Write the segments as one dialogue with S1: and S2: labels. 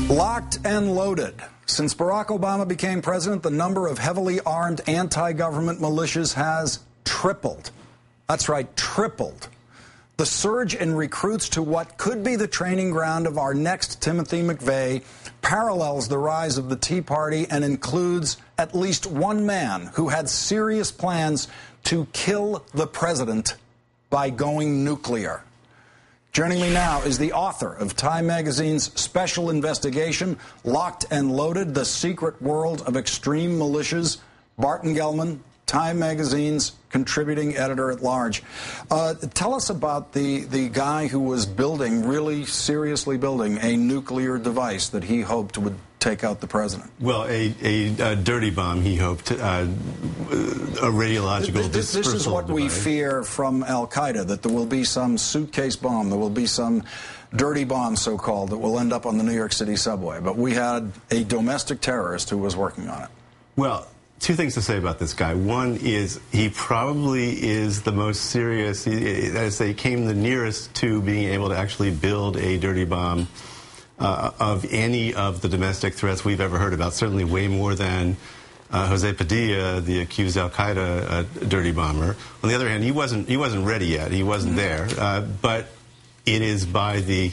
S1: Locked and loaded. Since Barack Obama became president, the number of heavily armed anti-government militias has tripled. That's right, tripled. The surge in recruits to what could be the training ground of our next Timothy McVeigh parallels the rise of the Tea Party and includes at least one man who had serious plans to kill the president by going nuclear. Joining me now is the author of Time Magazine's special investigation, Locked and Loaded, The Secret World of Extreme Militias, Barton Gellman, Time Magazine's contributing editor-at-large. Tell us about the guy who was really seriously building a nuclear device that he hoped would take out the president.
S2: Well, a dirty bomb, he hoped, a radiological
S1: This is what we fear from al-Qaeda, that there will be some suitcase bomb, there will be some dirty bomb, so-called, that will end up on the New York City subway. But we had a domestic terrorist who was working on it.
S2: Well, two things to say about this guy. One is he probably is the most serious, as they came the nearest to being able to actually build a dirty bomb of any of the domestic threats we've ever heard about, certainly way more than Jose Padilla, the accused al-Qaeda dirty bomber. On the other hand, he wasn't ready yet. He wasn't there. But it is by the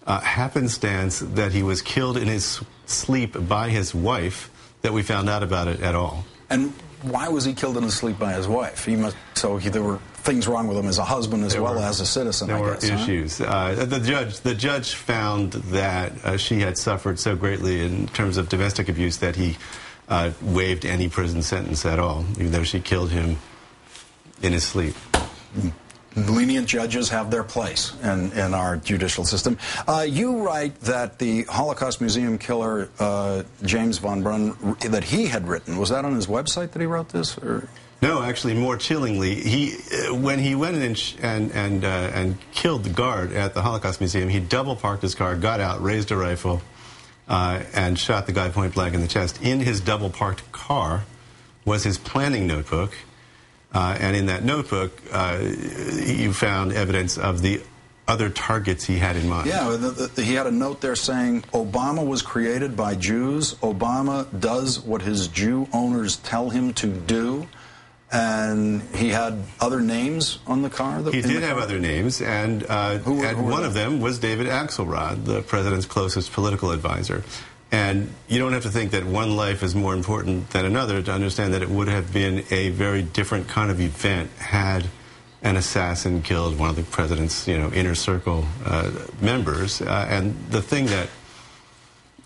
S2: happenstance that he was killed in his sleep by his wife that we found out about it at all.
S1: And why was he killed in his sleep by his wife? There were things wrong with him as a husband as well as a citizen, I guess.
S2: There were issues. The judge found that she had suffered so greatly in terms of domestic abuse that he waived any prison sentence at all, even though she killed him in his sleep.
S1: Lenient judges have their place in our judicial system. You write that the Holocaust Museum killer, James von Brunn, that he had written, was that on his website that he wrote this? Or?
S2: No, actually, more chillingly, when he went in and killed the guard at the Holocaust Museum, he double parked his car, got out, raised a rifle, and shot the guy point blank in the chest. In his double parked car was his planning notebook. And in that notebook, you found evidence of the other targets he had in mind.
S1: Yeah, he had a note there saying, Obama was created by Jews. Obama does what his Jew owners tell him to do. And he had other names on the car?
S2: He did have other names, and one of them was David Axelrod, the president's closest political advisor. And you don't have to think that one life is more important than another to understand that it would have been a very different kind of event had an assassin killed one of the president's, inner circle members. And the thing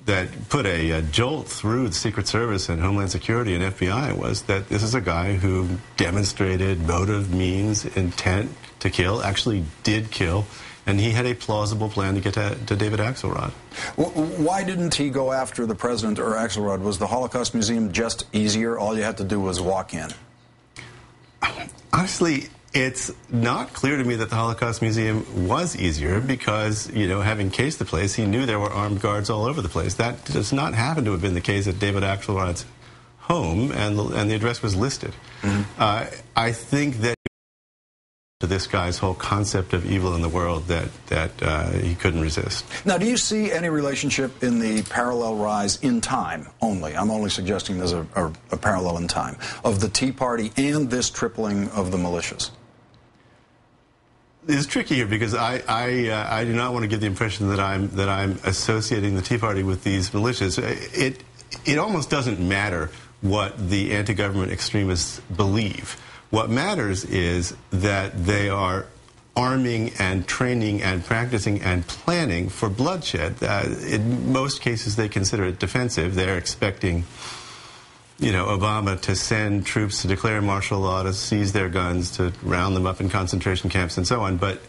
S2: that put a jolt through the Secret Service and Homeland Security and FBI was that this is a guy who demonstrated motive, means, intent to kill, actually did kill. And he had a plausible plan to get to David Axelrod.
S1: Why didn't he go after the president or Axelrod? Was the Holocaust Museum just easier? All you had to do was walk in?
S2: Honestly, it's not clear to me that the Holocaust Museum was easier because, having cased the place, he knew there were armed guards all over the place. That does not happen to have been the case at David Axelrod's home, and the address was listed. Mm-hmm. I think that to this guy's whole concept of evil in the world that he couldn't resist.
S1: Now, do you see any relationship in the parallel rise in time only? I'm only suggesting there's a parallel in time of the Tea Party and this tripling of the militias.
S2: It's tricky here because I do not want to give the impression that I'm associating the Tea Party with these militias. It almost doesn't matter what the anti-government extremists believe. What matters is that they are arming and training and practicing and planning for bloodshed. In most cases, they consider it defensive. They're expecting, Obama to send troops to declare martial law, to seize their guns, to round them up in concentration camps and so on. But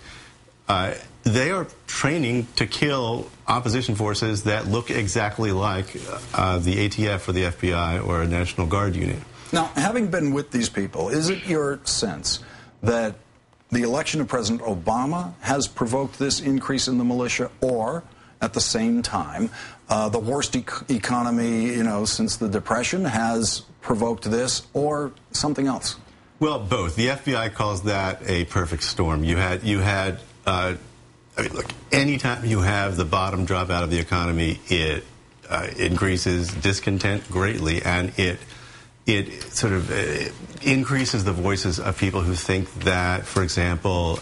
S2: they are training to kill opposition forces that look exactly like the ATF or the FBI or a National Guard unit.
S1: Now, having been with these people, is it your sense that the election of President Obama has provoked this increase in the militia, or, at the same time, the worst economy, since the Depression has provoked this, or something else?
S2: Well, both. The FBI calls that a perfect storm. You had I mean, look, anytime you have the bottom drop out of the economy, it increases discontent greatly, and it sort of increases the voices of people who think that, for example,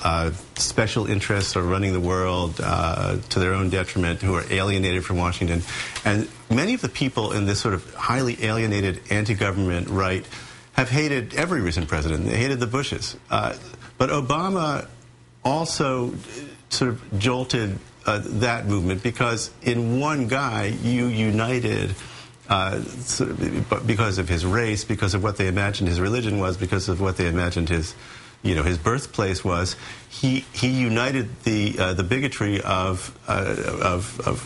S2: special interests are running the world to their own detriment, who are alienated from Washington. And many of the people in this sort of highly alienated anti-government right have hated every recent president. They hated the Bushes. But Obama also sort of jolted that movement, because in one guy you united, sort of, because of his race, because of what they imagined his religion was, because of what they imagined his birthplace was. He united the bigotry of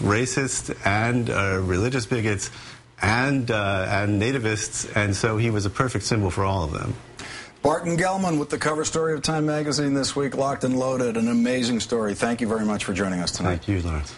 S2: racists and religious bigots and nativists, and so he was a perfect symbol for all of them.
S1: Barton Gellman with the cover story of Time magazine this week, Locked and Loaded. An amazing story. Thank you very much for joining us tonight.
S2: Thank you, Lawrence.